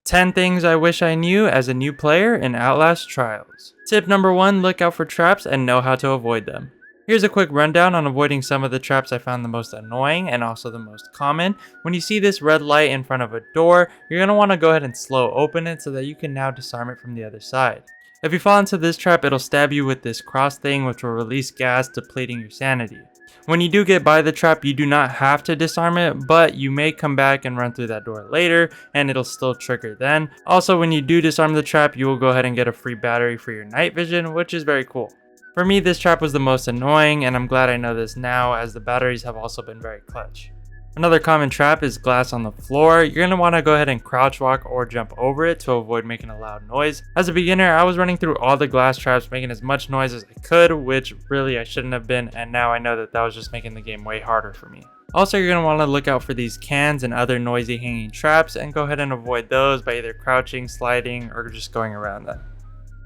10 things I wish I knew as a new player in Outlast Trials. Tip number 1, look out for traps and know how to avoid them. Here's a quick rundown on avoiding some of the traps I found the most annoying and also the most common. When you see this red light in front of a door, you're going to want to go ahead and slow open it so that you can now disarm it from the other side. If you fall into this trap, it'll stab you with this cross thing which will release gas, depleting your sanity. When you do get by the trap, you do not have to disarm it, but you may come back and run through that door later and it'll still trigger then. Also, when you do disarm the trap, you will go ahead and get a free battery for your night vision, which is very cool. For me, this trap was the most annoying, and I'm glad I know this now as the batteries have also been very clutch. Another common trap is glass on the floor. You're going to want to go ahead and crouch walk or jump over it to avoid making a loud noise. As a beginner, I was running through all the glass traps making as much noise as I could, which really I shouldn't have been, and now I know that that was just making the game way harder for me. Also, you're going to want to look out for these cans and other noisy hanging traps and go ahead and avoid those by either crouching, sliding, or just going around them.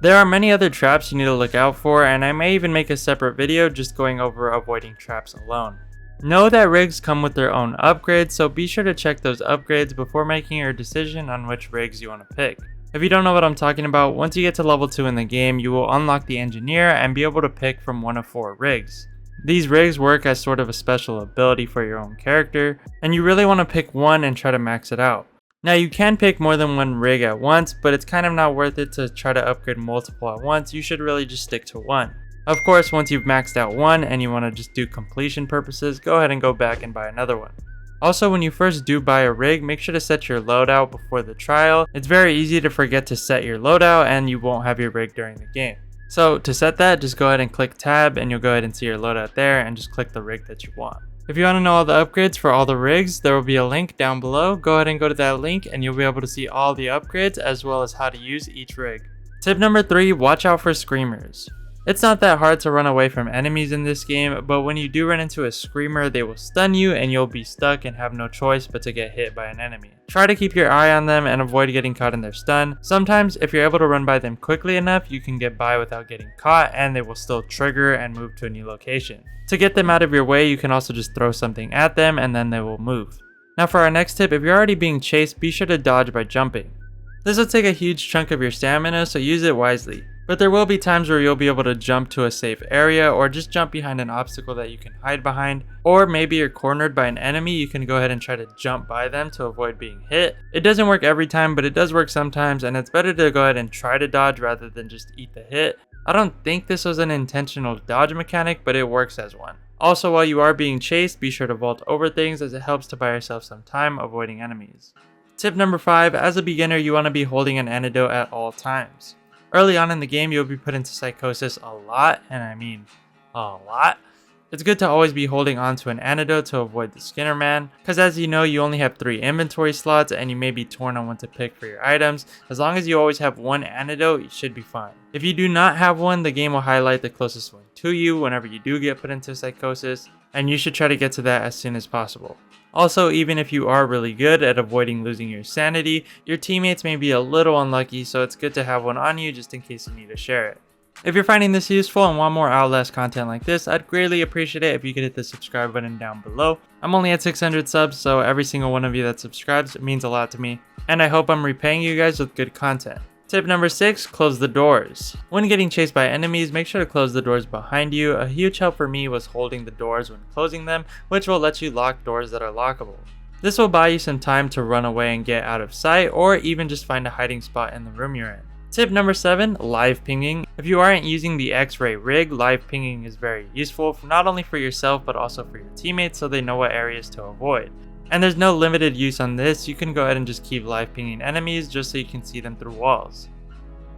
There are many other traps you need to look out for, and I may even make a separate video just going over avoiding traps alone. Know that rigs come with their own upgrades, so be sure to check those upgrades before making your decision on which rigs you want to pick. If you don't know what I'm talking about, once you get to level 2 in the game, you will unlock the engineer and be able to pick from one of 4 rigs. These rigs work as sort of a special ability for your own character, and you really want to pick one and try to max it out. Now you can pick more than one rig at once, but it's kind of not worth it to try to upgrade multiple at once. You should really just stick to one. Of course, once you've maxed out one and you want to just do completion purposes, go ahead and go back and buy another one. Also, when you first do buy a rig, make sure to set your loadout before the trial. It's very easy to forget to set your loadout and you won't have your rig during the game. So to set that, just go ahead and click tab and you'll go ahead and see your loadout there and just click the rig that you want. If you want to know all the upgrades for all the rigs, there will be a link down below. Go ahead and go to that link and you'll be able to see all the upgrades as well as how to use each rig. Tip number 3, watch out for screamers. It's not that hard to run away from enemies in this game, but when you do run into a screamer, they will stun you and you'll be stuck and have no choice but to get hit by an enemy. Try to keep your eye on them and avoid getting caught in their stun. Sometimes, if you're able to run by them quickly enough, you can get by without getting caught and they will still trigger and move to a new location. To get them out of your way, you can also just throw something at them and then they will move. Now for our next tip, if you're already being chased, be sure to dodge by jumping. This will take a huge chunk of your stamina, so use it wisely. But there will be times where you'll be able to jump to a safe area or just jump behind an obstacle that you can hide behind. Or maybe you're cornered by an enemy, you can go ahead and try to jump by them to avoid being hit. It doesn't work every time, but it does work sometimes, and it's better to go ahead and try to dodge rather than just eat the hit. I don't think this was an intentional dodge mechanic, but it works as one. Also, while you are being chased, be sure to vault over things as it helps to buy yourself some time avoiding enemies. Tip number 5, as a beginner you want to be holding an antidote at all times. Early on in the game, you'll be put into psychosis a lot, and I mean a lot. It's good to always be holding on to an antidote to avoid the Skinner Man, because as you know, you only have 3 inventory slots and you may be torn on what to pick for your items. As long as you always have one antidote, you should be fine. If you do not have one, the game will highlight the closest one to you whenever you do get put into psychosis, and you should try to get to that as soon as possible. Also, even if you are really good at avoiding losing your sanity, your teammates may be a little unlucky, so it's good to have one on you just in case you need to share it. If you're finding this useful and want more Outlast content like this, I'd greatly appreciate it if you could hit the subscribe button down below. I'm only at 600 subs, so every single one of you that subscribes means a lot to me, and I hope I'm repaying you guys with good content. Tip number 6, close the doors. When getting chased by enemies, make sure to close the doors behind you. A huge help for me was holding the doors when closing them, which will let you lock doors that are lockable. This will buy you some time to run away and get out of sight, or even just find a hiding spot in the room you're in. Tip number 7, live pinging. If you aren't using the X-ray rig, live pinging is very useful, not only for yourself but also for your teammates so they know what areas to avoid. And there's no limited use on this, you can go ahead and just keep live pinging enemies just so you can see them through walls.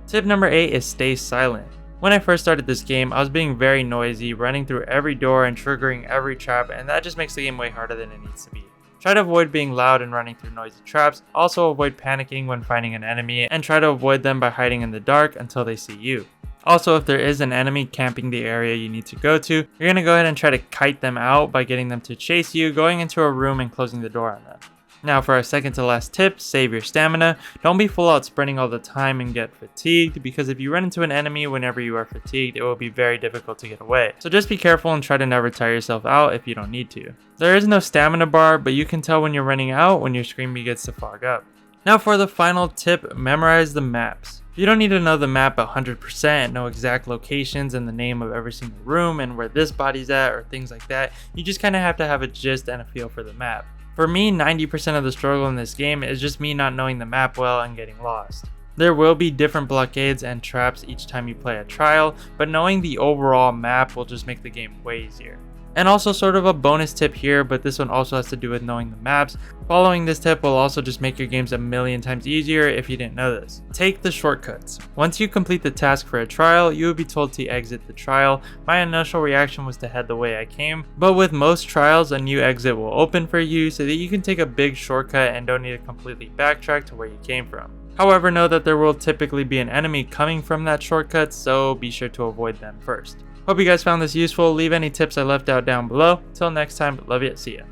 Tip number 8 is stay silent. When I first started this game, I was being very noisy, running through every door and triggering every trap, and that just makes the game way harder than it needs to be. Try to avoid being loud and running through noisy traps, also avoid panicking when finding an enemy, and try to avoid them by hiding in the dark until they see you. Also, if there is an enemy camping the area you need to go to, you're going to go ahead and try to kite them out by getting them to chase you, going into a room and closing the door on them. Now for our second to last tip, save your stamina. Don't be full out sprinting all the time and get fatigued, because if you run into an enemy whenever you are fatigued, it will be very difficult to get away. So just be careful and try to never tire yourself out if you don't need to. There is no stamina bar, but you can tell when you're running out when your screen begins to fog up. Now for the final tip, memorize the maps. You don't need to know the map 100%, know exact locations and the name of every single room and where this body's at or things like that. You just kind of have to have a gist and a feel for the map. For me, 90% of the struggle in this game is just me not knowing the map well and getting lost. There will be different blockades and traps each time you play a trial, but knowing the overall map will just make the game way easier. And also sort of a bonus tip here, but this one also has to do with knowing the maps. Following this tip will also just make your games a million times easier if you didn't know this. Take the shortcuts. Once you complete the task for a trial, you will be told to exit the trial. My initial reaction was to head the way I came, but with most trials, a new exit will open for you so that you can take a big shortcut and don't need to completely backtrack to where you came from. However, know that there will typically be an enemy coming from that shortcut, so be sure to avoid them first. Hope you guys found this useful. Leave any tips I left out down below. Till next time, love ya, see ya.